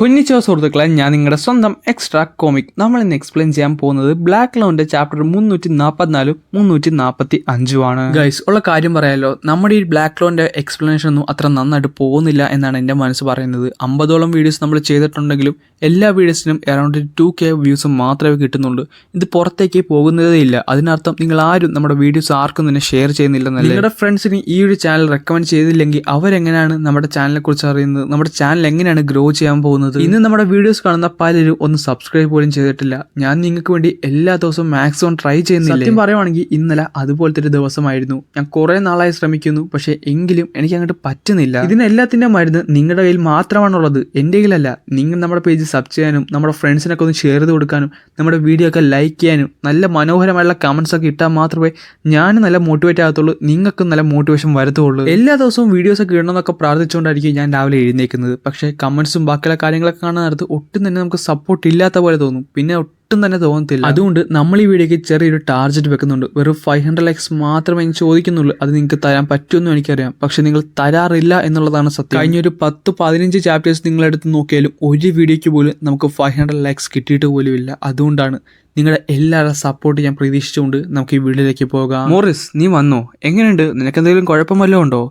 കൊന്നിച്ചോ സുഹൃത്തുക്കളെ, ഞാൻ നിങ്ങളുടെ സ്വന്തം എക്സ്ട്രാ കോമിക്. നമ്മൾ ഇന്ന് എക്സ്പ്ലെയിൻ ചെയ്യാൻ പോകുന്നത് ബ്ലാക്ക് ക്ലൗഡിന്റെ ചാപ്റ്റർ 344 345 ഗൈസ്. ഉള്ള കാര്യം പറയാലോ, നമ്മുടെ ഈ ബ്ലാക്ക് ക്ലൗഡിന്റെ എക്സ്പ്ലനേഷൻ ഒന്നും അത്ര നന്നായിട്ട് പോകുന്നില്ല എന്നാണ് എൻ്റെ മനസ്സ് പറയുന്നത്. 50ഓളം വീഡിയോസ് നമ്മൾ ചെയ്തിട്ടുണ്ടെങ്കിലും എല്ലാ വീഡിയോസിനും അറൗണ്ട് 2K വ്യൂസ് മാത്രമേ കിട്ടുന്നുള്ളൂ. ഇത് പുറത്തേക്ക് പോകുന്നതേ ഇല്ല. അതിനർത്ഥം നിങ്ങൾ ആരും നമ്മുടെ വീഡിയോസ് ആർക്കും തന്നെ ഷെയർ ചെയ്യുന്നില്ലെന്നല്ല. നിങ്ങളുടെ ഫ്രണ്ട്സിന് ഈ ഒരു ചാനൽ റെക്കമെൻഡ് ചെയ്തില്ലെങ്കിൽ അവരെങ്ങനെയാണ് നമ്മുടെ ചാനലിനെ കുറിച്ച് അറിയുന്നത്, നമ്മുടെ ചാനൽ എങ്ങനെയാണ് ഗ്രോ ചെയ്യാൻ പോകുന്നത്? ഇന്ന് നമ്മുടെ വീഡിയോസ് കാണുന്ന പലരും ഒന്ന് സബ്സ്ക്രൈബ് പോലും ചെയ്തിട്ടില്ല. ഞാൻ നിങ്ങൾക്ക് വേണ്ടി എല്ലാ ദിവസവും മാക്സിമം ട്രൈ ചെയ്യുന്നില്ല. സത്യം പറയുവാണെങ്കിൽ ഇന്നലെ അതുപോലത്തെ ഒരു ദിവസമായിരുന്നു. ഞാൻ കുറെ നാളായി ശ്രമിക്കുന്നു, പക്ഷെ എങ്കിലും എനിക്ക് അങ്ങോട്ട് പറ്റുന്നില്ല. ഇതിനെല്ലാത്തിന്റെ മരുന്ന് നിങ്ങളുടെ കയ്യിൽ മാത്രമാണുള്ളത്, എൻ്റെ കയ്യിലല്ല. നിങ്ങൾ നമ്മുടെ പേജ് സബ് ചെയ്യാനും നമ്മുടെ ഫ്രണ്ട്സിനൊക്കെ ഒന്ന് ഷെയർ ചെയ്ത് കൊടുക്കാനും നമ്മുടെ വീഡിയോ ഒക്കെ ലൈക്ക് ചെയ്യാനും നല്ല മനോഹരമായുള്ള കമന്റ്സ് ഒക്കെ ഇട്ടാൽ മാത്രമേ ഞാൻ നല്ല മോട്ടിവേറ്റ് ആകത്തുള്ളൂ, നിങ്ങൾക്കും നല്ല മോട്ടിവേഷൻ വരത്തുള്ളൂ. എല്ലാ ദിവസവും വീഡിയോസ് ഒക്കെ ഇടണമെന്നൊക്കെ പ്രാർത്ഥിച്ചുകൊണ്ടായിരിക്കും ഞാൻ രാവിലെ എഴുന്നേക്കുന്നത്. പക്ഷേ കമന്റ്സും ബാക്കിയുള്ള കാര്യങ്ങളൊക്കെ കാണാൻ നേരത്ത് ഒട്ടും തന്നെ നമുക്ക് സപ്പോർട്ട് ഇല്ലാത്ത പോലെ തോന്നും. പിന്നെ ഒട്ടും തന്നെ തോന്നത്തില്ല. അതുകൊണ്ട് നമ്മൾ ഈ വീഡിയോക്ക് ചെറിയൊരു ടാർഗറ്റ് വെക്കുന്നുണ്ട്. വെറും 500 ലൈക്സ് മാത്രമേ എനിക്ക് ചോദിക്കുന്നുള്ളൂ. അത് നിങ്ങൾക്ക് തരാൻ പറ്റുമെന്നും എനിക്കറിയാം, പക്ഷെ നിങ്ങൾ തരാറില്ല എന്നുള്ളതാണ് സത്യം. കഴിഞ്ഞൊരു 10-15 ചാപ്റ്റേഴ്സ് നിങ്ങളെടുത്ത് നോക്കിയാലും ഒരു വീഡിയോയ്ക്ക് പോലും നമുക്ക് 500 ലൈക്സ് കിട്ടിയിട്ട് പോലും ഇല്ല. അതുകൊണ്ടാണ് നിങ്ങളുടെ എല്ലാവരുടെ സപ്പോർട്ട് ഞാൻ പ്രതീക്ഷിച്ചുകൊണ്ട് നമുക്ക് ഈ വീഡിയോയിലേക്ക് പോകാം. മോറിസ്, നീ വന്നോ? എങ്ങനെയുണ്ട്? നിനക്കെന്തെങ്കിലും കുഴപ്പം വല്ലതും ഉണ്ടോ?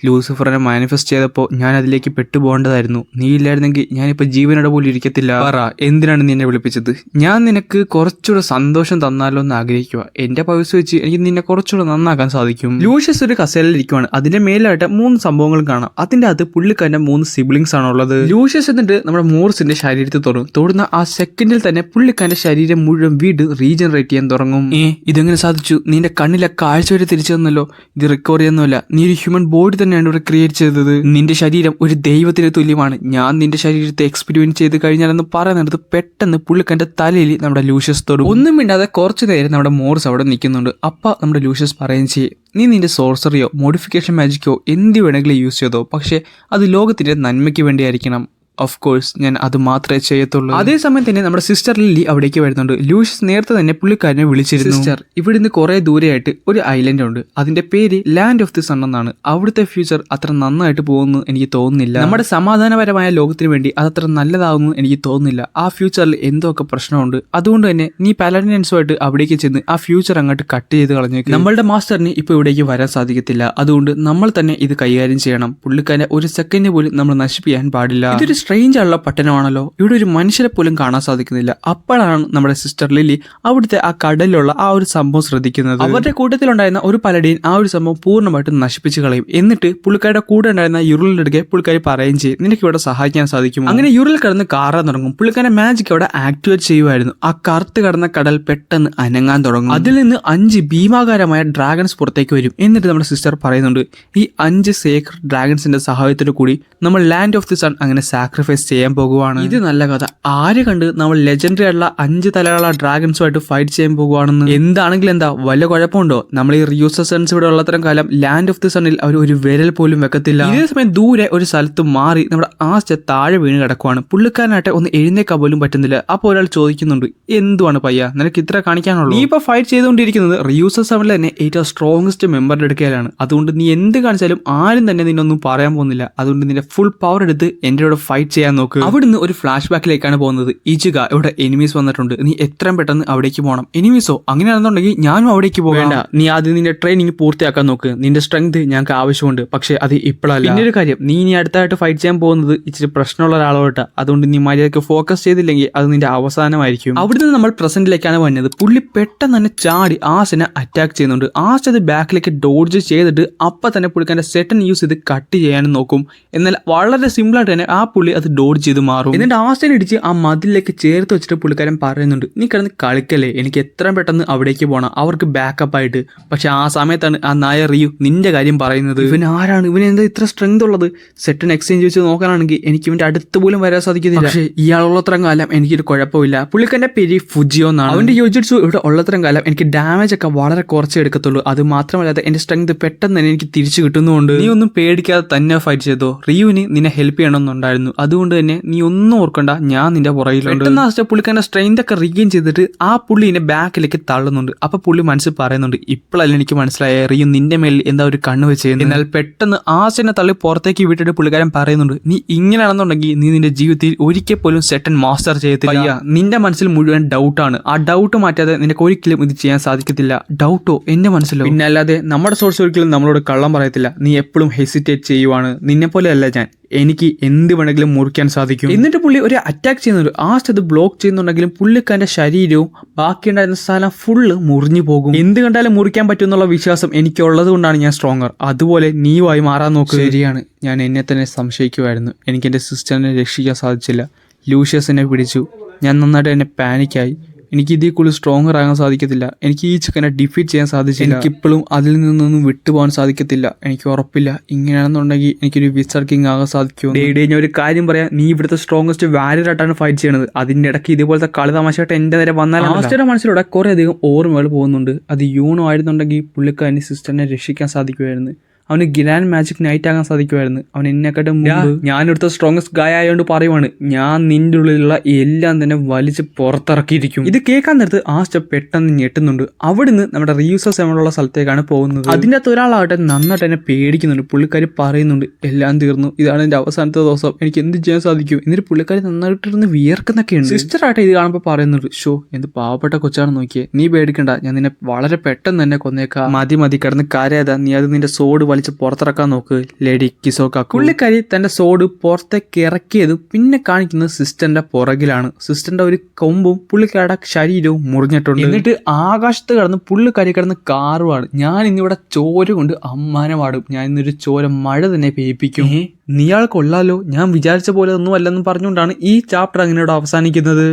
ലൂസിഫറിനെ മാനിഫെസ്റ്റ് ചെയ്തപ്പോൾ ഞാൻ അതിലേക്ക് പെട്ടുപോകേണ്ടതായിരുന്നു. നീ ഇല്ലായിരുന്നെങ്കിൽ ഞാനിപ്പോൾ ജീവനോടെ പോലും ഇരിക്കത്തില്ല. പറ, എന്തിനാണ് നീ എന്നെ വിളിപ്പിച്ചത്? ഞാൻ നിനക്ക് കുറച്ചുകൂടെ സന്തോഷം തന്നാലോ എന്ന് ആഗ്രഹിക്കുക. എന്റെ പൈസ വെച്ച് എനിക്ക് നിന്നെ കുറച്ചുകൂടെ നന്നാക്കാൻ സാധിക്കും. ലൂഷ്യസ് ഒരു കസേരയിൽ ഇരിക്കുവാണ്. അതിന്റെ മേലായിട്ട് 3 സംഭവങ്ങൾ കാണാം. അതിന്റെ അകത്ത് പുള്ളിക്കാരന്റെ 3 സിബ്ലിങ്സ് ആണുള്ളത്. ലൂഷ്യസ് എന്നിട്ട് നമ്മുടെ മോറിസിന്റെ ശരീരത്തിൽ തൊടുന്ന ആ സെക്കൻഡിൽ തന്നെ പുള്ളിക്കാരന്റെ ശരീരം മുഴുവൻ വീണ്ടും റീജനറേറ്റ് ചെയ്യാൻ തുടങ്ങും. ഇതെങ്ങനെ സാധിച്ചു? നിന്റെ കണ്ണിലെ കാഴ്ച വരെ തിരിച്ചു തന്നല്ലോ. ഇത് റിക്കവർ ചെയ്യുന്നില്ല. നീ ഒരു ഹ്യൂമൻ ബോഡി തന്നെയാണ് ഇവിടെ ക്രിയേറ്റ് ചെയ്തത്. നിന്റെ ശരീരം ഒരു ദൈവത്തിന് തുല്യമാണ്. ഞാൻ നിന്റെ ശരീരത്തെ എക്സ്പെരിമെന്റ് ചെയ്ത് കഴിഞ്ഞാലെന്ന് പറയുന്നിടത്ത് പെട്ടെന്ന് പുള്ളിക്കാരന്റെ തലയിൽ നമ്മുടെ ലൂഷ്യസ് തൊടും. ഒന്നും മിണ്ടാതെ കുറച്ചു നേരം നമ്മുടെ മോറിസ് അവിടെ നിൽക്കുന്നുണ്ട്. അപ്പ നമ്മുടെ ലൂഷ്യസ് പറയുകയും ചെയ്യും, നീ നിന്റെ സോർസറിയോ മോഡിഫിക്കേഷൻ മാജിക്കോ എന്ത് വേണമെങ്കിലും യൂസ് ചെയ്തോ, പക്ഷെ അത് ലോകത്തിന്റെ നന്മയ്ക്ക് വേണ്ടിയായിരിക്കണം. ഓഫ് കോഴ്സ്, ഞാൻ അത് മാത്രമേ ചെയ്യത്തുള്ളൂ. അതേസമയം തന്നെ നമ്മുടെ സിസ്റ്റർ ലില്ലി അവിടേക്ക് വരുന്നുണ്ട്. ലൂഷ്യസ് നേരത്തെ തന്നെ പുള്ളിക്കാരനെ വിളിച്ചിരുന്നു. സിസ്റ്റർ, ഇവിടുന്ന് കുറെ ദൂരെയായിട്ട് ഒരു ഐലൻഡ് ഉണ്ട്. അതിന്റെ പേര് ലാൻഡ് ഓഫ് ദി സൺ എന്നാണ്. അവിടുത്തെ ഫ്യൂച്ചർ അത്ര നന്നായിട്ട് പോകുന്നു എനിക്ക് തോന്നുന്നില്ല. നമ്മുടെ സമാധാനപരമായ ലോകത്തിന് വേണ്ടി അതത്ര നല്ലതാവുന്നു എനിക്ക് തോന്നുന്നില്ല. ആ ഫ്യൂച്ചറിൽ എന്തൊക്കെ പ്രശ്നമുണ്ട്. അതുകൊണ്ട് തന്നെ നീ പാലഡിയൻസുമായിട്ട് അവിടേക്ക് ചെന്ന് ആ ഫ്യൂച്ചർ അങ്ങോട്ട് കട്ട് ചെയ്ത് കളഞ്ഞേക്ക്. നമ്മളുടെ മാസ്റ്ററിന് ഇപ്പൊ ഇവിടേക്ക് വരാൻ സാധിക്കത്തില്ല. അതുകൊണ്ട് നമ്മൾ തന്നെ ഇത് കൈകാര്യം ചെയ്യണം. പുള്ളിക്കാരനെ ഒരു സെക്കൻഡ് പോലും നമ്മൾ നശിപ്പിക്കാൻ പാടില്ല. ഇതൊരു സ്ട്രേഞ്ച് ആയുള്ള പട്ടണമാണല്ലോ, ഇവിടെ ഒരു മനുഷ്യരെ പോലും കാണാൻ സാധിക്കുന്നില്ല. അപ്പോഴാണ് നമ്മുടെ സിസ്റ്റർ ലില്ലി അവിടുത്തെ ആ കടലിലുള്ള ആ ഒരു സംഭവം ശ്രദ്ധിക്കുന്നത്. അവരുടെ കൂട്ടത്തിലുണ്ടായിരുന്ന ഒരു പലഡിയൻ ആ ഒരു സംഭവം പൂർണ്ണമായിട്ട് നശിപ്പിച്ച് കളയും. എന്നിട്ട് പുള്ളിക്കാരുടെ കൂടെ ഉണ്ടായിരുന്ന യുറിലെടുക്കെ പുള്ളിക്കാരി പറയുകയും ചെയ്യും, നിനക്ക് ഇവിടെ സഹായിക്കാൻ സാധിക്കും. അങ്ങനെ യുറിൽ കിടന്ന് കാറാൻ തുടങ്ങും. പുള്ളിക്കാരുടെ മാജിക് അവിടെ ആക്ടിവേറ്റ് ചെയ്യുമായിരുന്നു. ആ കറുത്ത് കിടന്ന കടൽ പെട്ടെന്ന് അനങ്ങാൻ തുടങ്ങും. അതിൽ നിന്ന് 5 ഭീമാകാരമായ ഡ്രാഗൺസ് പുറത്തേക്ക് വരും. എന്നിട്ട് നമ്മുടെ സിസ്റ്റർ പറയുന്നുണ്ട്, ഈ 5 സേക്രഡ് ഡ്രാഗൺസിന്റെ സഹായത്തോടു കൂടി നമ്മൾ ലാൻഡ് ഓഫ് ദി സൺ അങ്ങനെ സാക്രിഫൈസ് ചെയ്യാൻ പോകുവാണ്. ഇത് നല്ല കഥ. ആര് കണ്ട് നമ്മൾ ലെജൻഡറി ആയിട്ടുള്ള 5 തലയുള്ള ഡ്രാഗൺസുമായിട്ട് ഫൈറ്റ് ചെയ്യാൻ പോകുവാണെന്ന്. എന്താണെങ്കിലും എന്താ, വല്ല കുഴപ്പമുണ്ടോ? നമ്മൾ ഈ റിയൂസൻസ് ഇവിടെ ഉള്ളത്രയും കാലം ലാൻഡ് ഓഫ് ദി സണ്ണിൽ അവർ ഒരു വിരൽ പോലും വെക്കത്തില്ല. ഇതേ സമയം ദൂരെ ഒരു സ്ഥലത്ത് മാറി നമ്മുടെ ആസ്റ്റ താഴെ വീണ് കിടക്കുവാണ്. പുള്ളിക്കാരനായിട്ട് ഒന്ന് എഴുന്നേക്കാൻ പോലും പറ്റുന്നില്ല. അപ്പോൾ ഒരാൾ ചോദിക്കുന്നുണ്ട്, എന്തുവാണ് പയ്യ, നിനക്ക് ഇത്ര കാണിക്കാനുള്ളൂ? നീ ഇപ്പൊ ഫൈറ്റ് ചെയ്തുകൊണ്ടിരിക്കുന്നത് റിയൂസർ സെവനിൽ തന്നെ ഏറ്റവും സ്ട്രോങ്സ്റ്റ് മെമ്പറുടെ അടുക്കലാണ്. അതുകൊണ്ട് നീ എന്ത് കാണിച്ചാലും ആരും തന്നെ നിന്നൊന്നും പറയാൻ പോകുന്നില്ല. അതുകൊണ്ട് നിന്റെ ഫുൾ പവർ എടുത്ത് എന്റെ കൂടെ ഫൈറ്റ് ചെയ്യാൻ നോക്ക്. അവിടുന്ന് ഒരു ഫ്ലാഷ് ബാക്കിലേക്കാണ് പോകുന്നത്. ഇജുക, ഇവിടെ എനിമീസ് വന്നിട്ടുണ്ട്, നീ എത്രയും പെട്ടെന്ന് അവിടേക്ക് പോകണം. എനിമീസോ? അങ്ങനെയാണെന്നുണ്ടെങ്കിൽ ഞാനും അവിടേക്ക് പോകേണ്ട. നീ ആദ്യം നിന്റെ ട്രെയിനിങ് പൂർത്തിയാക്കാൻ നോക്ക്. നിന്റെ സ്ട്രെങ്ത് ഞങ്ങൾക്ക് ആവശ്യമുണ്ട്, പക്ഷെ അത് ഇപ്പോഴല്ല. പിന്നെ ഒരു കാര്യം, നീ ഇനി അടുത്തായിട്ട് ഫൈറ്റ് ചെയ്യാൻ പോകുന്നത് ഇച്ചിരി പ്രശ്നമുള്ള ഒരാളോട്ടാ. അതുകൊണ്ട് നീ മര്യാദയ്ക്ക് ഫോക്കസ് ചെയ്തില്ലെങ്കിൽ അത് നിന്റെ അവസാനമായിരിക്കും. അവിടുന്ന് നമ്മൾ പ്രസന്റിലേക്കാണ് വന്നത്. പുള്ളി പെട്ടെന്ന് തന്നെ ചാടി ആസിനെ അറ്റാക്ക് ചെയ്യുന്നുണ്ട്. ആസ് അത് ബാക്കിലേക്ക് ഡോഡ്ജ് ചെയ്തിട്ട് അപ്പൊ തന്നെ പുള്ളിക്കാരന്റെ സെറ്റൻ യൂസ് ചെയ്ത് കട്ട് ചെയ്യാനും നോക്കും. എന്നാൽ വളരെ സിമ്പിൾ ആയിട്ട് തന്നെ ആ പുള്ളി അത് ഡോഡ്ജ് ചെയ്ത് മാറും. എന്നിട്ട് ആസ്റ്റൻ ഇടിച്ച് ആ മതിലേക്ക് ചേർത്ത് വെച്ചിട്ട് പുള്ളിക്കാരൻ പറയുന്നുണ്ട്, നീ കിടന്ന് കളിക്കല്ലേ, എനിക്ക് എത്രയും പെട്ടെന്ന് അവിടേക്ക് പോകണം, അവർക്ക് ബാക്കപ്പ് ആയിട്ട്. പക്ഷെ ആ സമയത്താണ് ആ നായ റിയു നിന്റെ കാര്യം പറയുന്നത്. ഇവൻ ആരാണ്, ഇവന് എന്താ ഇത്ര സ്ട്രെങ്ത് ഉള്ളത്? സെറ്റൻ എക്സ്ചേഞ്ച് വെച്ച് നോക്കാനാണെങ്കിൽ എനിക്ക് ഇവന്റെ അടുത്ത് പോലും വരാൻ സാധിക്കുന്നില്ല. പക്ഷേ ഇയാളുള്ളത്രയും കാലം എനിക്കൊരു കുഴപ്പമില്ല. പുള്ളിക്കാരന്റെ പേര് ഫുജിയോ എന്നാണ്. അവന്റെ യൂജിറ്റ്സു ഇവിടെ ഉള്ളത്രയും കാലം എനിക്ക് ഡാമേജ് ഒക്കെ വളരെ കുറച്ച് എടുക്കത്തുള്ളൂ. അത് മാത്രമല്ലാതെ എന്റെ സ്ട്രെങ്ത് പെട്ടെന്ന് തന്നെ എനിക്ക് തിരിച്ചു കിട്ടുന്നുണ്ട്. നീ ഒന്നും പേടിക്കാതെ തന്നെ ഫൈറ്റ് ചെയ്തോ. റിയുവിന് നിന്നെ ഹെൽപ്പ് ചെയ്യണമെന്നുണ്ടായിരുന്നു. അതുകൊണ്ട് തന്നെ നീ ഒന്നും ഓർക്കണ്ട, ഞാൻ നിന്റെ പുറകിലുണ്ട്. പെട്ടെന്ന് പുള്ളിക്കാരൻ്റെ സ്ട്രെയിൻ്റെ ഒക്കെ റീഗെയിൻ ചെയ്തിട്ട് ആ പുള്ളിനെ ബാക്കിലേക്ക് തള്ളുന്നുണ്ട്. അപ്പൊ പുള്ളി മനസ്സിൽ പറയുന്നുണ്ട്, ഇപ്പോഴല്ല എനിക്ക് മനസ്സിലായ റിയു നിന്റെ മേലിൽ എന്താ ഒരു കണ്ണ് വെച്ച്. എന്നാൽ പെട്ടെന്ന് ആസിനെ തള്ളി പുറത്തേക്ക് വിട്ടിട്ട് പുള്ളിക്കാരൻ പറയുന്നുണ്ട്, നീ ഇങ്ങനെയാണെന്നുണ്ടെങ്കിൽ നീ നിന്റെ ജീവിതത്തിൽ ഒരിക്കൽ പോലും സെറ്റ് ആൻഡ് മാസ്റ്റർ ചെയ്യത്തില്ല. നിന്റെ മനസ്സിൽ മുഴുവൻ ഡൗട്ടാണ്. ആ ഡൗട്ട് മാറ്റാതെ നിനക്ക് ഒരിക്കലും ഇത് ചെയ്യാൻ സാധിക്കത്തില്ല. ഡൗട്ടോ എന്റെ മനസ്സിലോ? പിന്നെ അല്ലാതെ നമ്മുടെ സോഴ്സ് ഒരിക്കലും നമ്മളോട് കള്ളം പറയത്തില്ല. നീ എപ്പോഴും ഹെസിറ്റേറ്റ് ചെയ്യുവാണ്. നിന്നെ പോലെ അല്ല ഞാൻ. എനിക്ക് എന്ത് വേണമെങ്കിലും മുറിക്കാൻ സാധിക്കും. എന്നിട്ട് പുള്ളി ഒരു അറ്റാക്ക് ചെയ്യുന്നുണ്ട്. ആസ്റ്റ് അത് ബ്ലോക്ക് ചെയ്യുന്നുണ്ടെങ്കിലും പുള്ളിക്കാരന്റെ ശരീരവും ബാക്കിയുണ്ടായിരുന്ന സ്ഥലം ഫുള്ള് മുറിഞ്ഞു പോകും. എന്ത് കണ്ടാലും മുറിക്കാൻ പറ്റും എന്നുള്ള വിശ്വാസം എനിക്കുള്ളത് കൊണ്ടാണ് ഞാൻ സ്ട്രോങ്ങർ. അതുപോലെ നീയുമായി മാറാൻ നോക്ക്. ശരിയാണ്, ഞാൻ എന്നെ തന്നെ സംശയിക്കുമായിരുന്നു. എനിക്ക് എൻ്റെ സിസ്റ്ററിനെ രക്ഷിക്കാൻ സാധിച്ചില്ല. ലൂഷ്യസിനെ പിടിച്ചു. ഞാൻ നന്നായിട്ട് എന്നെ പാനിക്കായി. എനിക്ക് ഇതിൽ കൂടുതൽ സ്ട്രോങ്ങർ ആകാൻ സാധിക്കത്തില്ല. എനിക്ക് ഈ ചിക്കനെ ഡിഫീറ്റ് ചെയ്യാൻ സാധിച്ചില്ല. എനിക്കിപ്പോഴും അതിൽ നിന്നൊന്നും വിട്ടുപോകാൻ സാധിക്കത്തില്ല. എനിക്ക് ഉറപ്പില്ല. ഇങ്ങനെയാണെന്നുണ്ടെങ്കിൽ എനിക്കൊരു വിസർ കിങ് ആകാൻ സാധിക്കുമോ? ഞാൻ ഒരു കാര്യം പറയാം, നീ ഇവിടുത്തെ സ്ട്രോങ്ങസ്റ്റ് വാരിയറായിട്ടാണ് ഫൈറ്റ് ചെയ്യണത്. അതിൻ്റെ ഇടയ്ക്ക് ഇതുപോലത്തെ കളി തമാശയായിട്ട് എൻ്റെ നേരെ വന്നാൽ മാസ്റ്ററുടെ മനസ്സിലൂടെ കുറേ അധികം ഓർമ്മകൾ പോകുന്നുണ്ട്. അത് യൂണോ ആയിരുന്നുണ്ടെങ്കിൽ പുള്ളിക്കാരന് സിസ്റ്ററിനെ രക്ഷിക്കാൻ സാധിക്കുമായിരുന്നു. അവന് ഗ്രാൻഡ് മാജിക് നൈറ്റ് ആകാൻ സാധിക്കുമായിരുന്നു. അവൻ എന്നെക്കാട്ടും മുമ്പ് ഞാനിവിടുത്തെ സ്ട്രോങ്സ്റ്റ് ഗായ ആയതുകൊണ്ട് പറയുവാണ്, ഞാൻ നിന്റെ ഉള്ളിലുള്ള എല്ലാം തന്നെ വലിച്ച് പുറത്തിറക്കിയിരിക്കും. ഇത് കേൾക്കാൻ നേരത്ത് ആ സ്റ്റെപ്പ് പെട്ടെന്ന് ഞെട്ടുന്നുണ്ട്. അവിടുന്ന് നമ്മുടെ റീയൂസർ സെവനുള്ള സ്ഥലത്തേക്കാണ് പോകുന്നത്. അതിൻ്റെ അകത്ത് ഒരാളാവട്ടെ നന്നായിട്ട് എന്നെ പേടിക്കുന്നുണ്ട്. പുള്ളിക്കാരി പറയുന്നുണ്ട്, എല്ലാം തീർന്നു, ഇതാണ് എൻ്റെ അവസാനത്തെ ദിവസം, എനിക്ക് എന്ത് ചെയ്യാൻ സാധിക്കും. എന്നിട്ട് പുള്ളിക്കാരി നന്നായിട്ടിരുന്ന് വിയർക്കുന്നൊക്കെ ഉണ്ട്. സിസ്റ്ററായിട്ട് ഇത് കാണുമ്പോൾ പറയുന്നുണ്ട്, ഷോ എന്ത് പാവപ്പെട്ട കൊച്ചാണ് നോക്കിയേ, നീ പേടിക്കണ്ട, ഞാൻ നിന്നെ വളരെ പെട്ടെന്ന് തന്നെ കൊന്നേക്കാം. മതി കിടന്ന് കരയാതാ, നീ അത് നിന്റെ സോഡ് പുറത്തിറക്കാൻ നോക്ക് ലേഡി കിസോക്ക. പുള്ളിക്കാരി തന്റെ സോഡ് പുറത്തേക്ക് ഇറക്കിയത് പിന്നെ കാണിക്കുന്നത് സിസ്റ്ററിന്റെ പുറകിലാണ്. സിസ്റ്ററിന്റെ ഒരു കൊമ്പും പുള്ളിക്കാരുടെ ശരീരവും മുറിഞ്ഞിട്ടുണ്ട്. എന്നിട്ട് ആകാശത്ത് കിടന്ന് പുള്ളിക്കാരി കിടന്ന് കാറുവാണ്. ഞാൻ ഇന്നിവിടെ ചോര കൊണ്ട് അമ്മാനെ പാടും. ഞാൻ ഇന്നൊരു ചോര മഴ തന്നെ പെയ്യിപ്പിക്കും. നീയാൾ കൊള്ളാലോ, ഞാൻ വിചാരിച്ച പോലെ ഒന്നും അല്ലെന്ന് പറഞ്ഞുകൊണ്ടാണ് ഈ ചാപ്റ്റർ അങ്ങനെയോട് അവസാനിക്കുന്നത്.